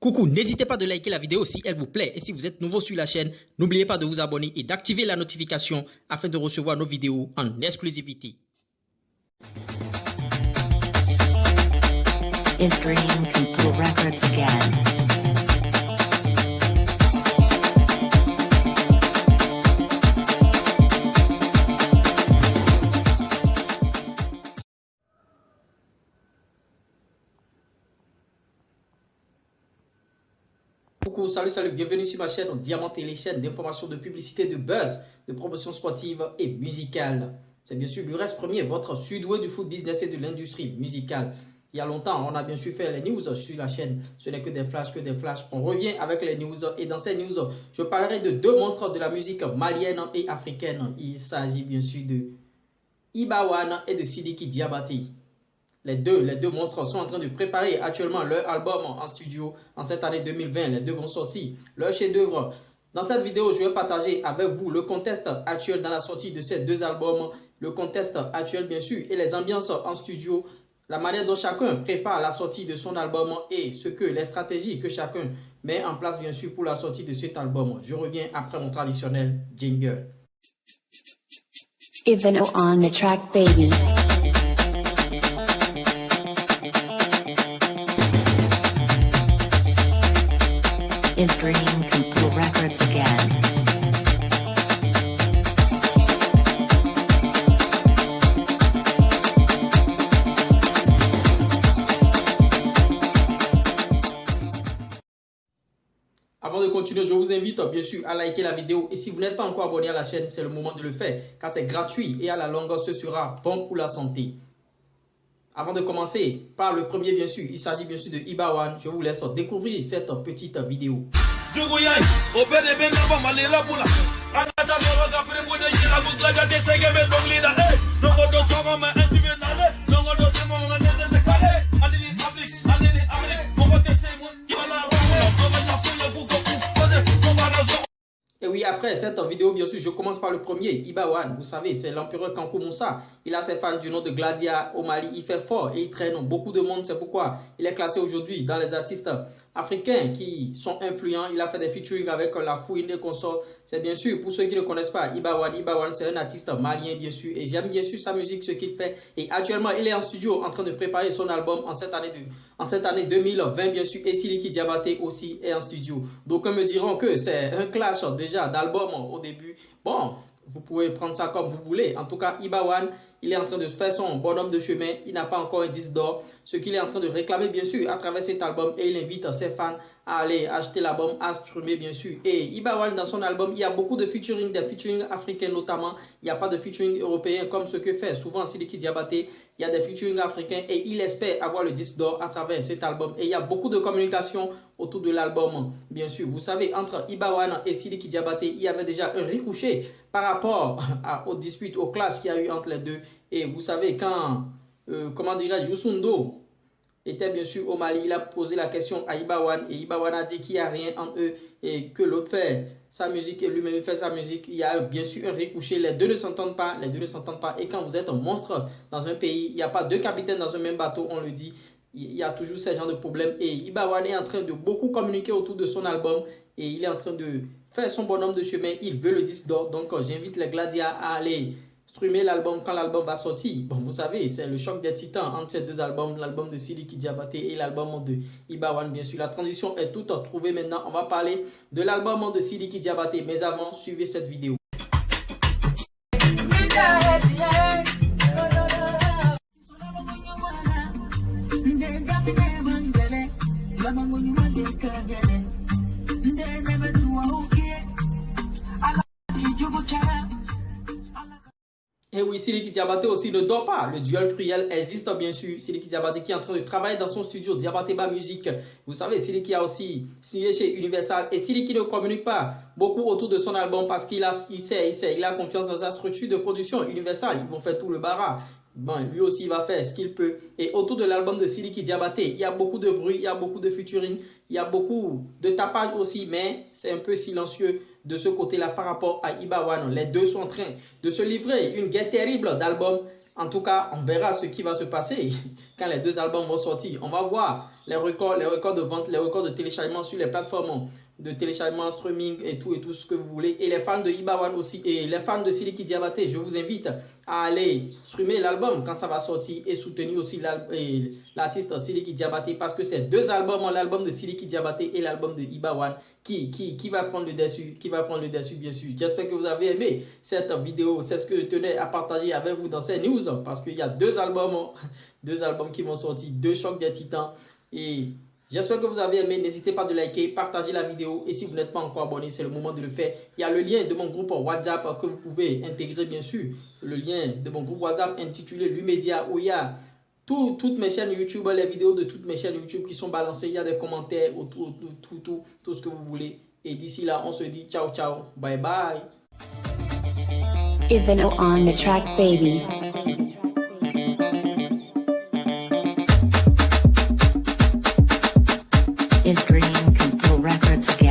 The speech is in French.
Coucou, n'hésitez pas de liker la vidéo si elle vous plaît et si vous êtes nouveau sur la chaîne, n'oubliez pas de vous abonner et d'activer la notification afin de recevoir nos vidéos en exclusivité. Is Dream People Records again? Coucou, salut, bienvenue sur ma chaîne Diamant Télé, chaîne d'information, de publicité, de buzz, de promotion sportive et musicale. C'est bien sûr l'URES Premier, votre sud-ouest du foot business et de l'industrie musicale. Il y a longtemps, on a bien sûr fait les news sur la chaîne. Ce n'est que des flashs, On revient avec les news et dans ces news, je parlerai de deux monstres de la musique malienne et africaine. Il s'agit bien sûr de Iba One et de Sidiki Diabaté. Les deux monstres sont en train de préparer actuellement leur album en studio en cette année 2020. Les deux vont sortir leur chef-d'œuvre. Dans cette vidéo, je vais partager avec vous le contexte actuel dans la sortie de ces deux albums. Le contexte actuel, bien sûr, et les ambiances en studio. La manière dont chacun prépare la sortie de son album et les stratégies que chacun met en place, bien sûr, pour la sortie de cet album. Je reviens après mon traditionnel jingle. Even on the track, baby. Is Dream People Records again? Avant de continuer, je vous invite bien sûr à liker la vidéo et si vous n'êtes pas encore abonné à la chaîne, c'est le moment de le faire car c'est gratuit et à la longue ce sera bon pour la santé. Avant de commencer par le premier bien sûr, il s'agit bien sûr de Iba One. Je vous laisse découvrir cette petite vidéo. Et oui, après cette vidéo, bien sûr, je commence par le premier, Iba One. Vous savez, c'est l'empereur Kankou Moussa. Il a ses fans du nom de Gladia au Mali. Il fait fort et il traîne beaucoup de monde. C'est pourquoi il est classé aujourd'hui dans les artistes africains qui sont influents. Il a fait des featuring avec la Fouine et consorts. C'est bien sûr, pour ceux qui ne connaissent pas, Iba One, c'est un artiste malien, bien sûr. Et j'aime bien sûr sa musique, ce qu'il fait. Et actuellement, il est en studio en train de préparer son album en cette année 2020, bien sûr. Et Sidiki Diabaté aussi est en studio. Donc, me diront que c'est un clash déjà d'album au début. Bon, vous pouvez prendre ça comme vous voulez. En tout cas, Iba One, il est en train de faire son bonhomme de chemin. Il n'a pas encore un disque d'or. Ce qu'il est en train de réclamer, bien sûr, à travers cet album. Et il invite ses fans à aller acheter l'album, à streamer, bien sûr. Et Iba One, dans son album, il y a beaucoup de featuring, des featuring africains notamment. Il n'y a pas de featuring européen comme ce que fait souvent Sidiki Diabaté. Il y a des featuring africains et il espère avoir le disque d'or à travers cet album. Et il y a beaucoup de communication autour de l'album, bien sûr. Vous savez, entre Iba One et Sidiki Diabaté, il y avait déjà un ricochet par rapport aux disputes, aux clashs qu'il y a eu entre les deux. Et vous savez, quand, comment dirais-je, Youssou N'Dour était bien sûr au Mali, il a posé la question à Iba One et Iba One a dit qu'il n'y a rien entre eux et que l'autre fait sa musique et lui-même fait sa musique. Il y a bien sûr un ricochet, les deux ne s'entendent pas, et quand vous êtes un monstre dans un pays, il n'y a pas deux capitaines dans un même bateau, on le dit, il y a toujours ce genre de problème et Iba One est en train de beaucoup communiquer autour de son album et il est en train de faire son bonhomme de chemin, il veut le disque d'or, donc j'invite les Gladia à aller streamer l'album quand l'album va sortir. Bon, vous savez, c'est le choc des titans entre ces deux albums, l'album de Sidiki Diabaté et l'album de Iba One, bien sûr. La transition est toute trouvée maintenant. On va parler de l'album de Sidiki Diabaté. Mais avant, suivez cette vidéo. Et oui, Sidiki Diabaté aussi ne dort pas. Le duel cruel existe bien sûr. Sidiki Diabaté qui est en train de travailler dans son studio Diabaté Ba Music. Vous savez, Sidiki a aussi signé chez Universal. Et Sidiki ne communique pas beaucoup autour de son album parce qu'il a confiance dans sa structure de production Universal. Ils vont faire tout le barat. Bon, lui aussi, il va faire ce qu'il peut. Et autour de l'album de Sidiki Diabaté, il y a beaucoup de bruit, il y a beaucoup de featuring, il y a beaucoup de tapage aussi, mais c'est un peu silencieux de ce côté-là par rapport à Iba One. Les deux sont en train de se livrer une guerre terrible d'albums En tout cas, on verra ce qui va se passer quand les deux albums vont sortir. On va voir les records de vente, les records de téléchargement sur les plateformes de téléchargement, streaming et tout ce que vous voulez. Et les fans de Iba One aussi, et les fans de Siliki Diabaté, je vous invite à aller streamer l'album quand ça va sortir et soutenir aussi l'artiste Siliki Diabaté, parce que ces deux albums, l'album de Siliki Diabaté et l'album de Iba One, qui va prendre le dessus, bien sûr. J'espère que vous avez aimé cette vidéo. C'est ce que je tenais à partager avec vous dans ces news, parce qu'il y a deux albums qui vont sortir, deux chocs des titans. Et j'espère que vous avez aimé. N'hésitez pas de liker, partager la vidéo. Et si vous n'êtes pas encore abonné, c'est le moment de le faire. Il y a le lien de mon groupe WhatsApp que vous pouvez intégrer, bien sûr. Le lien de mon groupe WhatsApp intitulé Lumédia, où il y a toutes mes chaînes YouTube, les vidéos de toutes mes chaînes YouTube qui sont balancées. Il y a des commentaires, tout ce que vous voulez. Et d'ici là, on se dit ciao, ciao. Bye bye. Ivano on the track, baby. Is Dream Control Records again?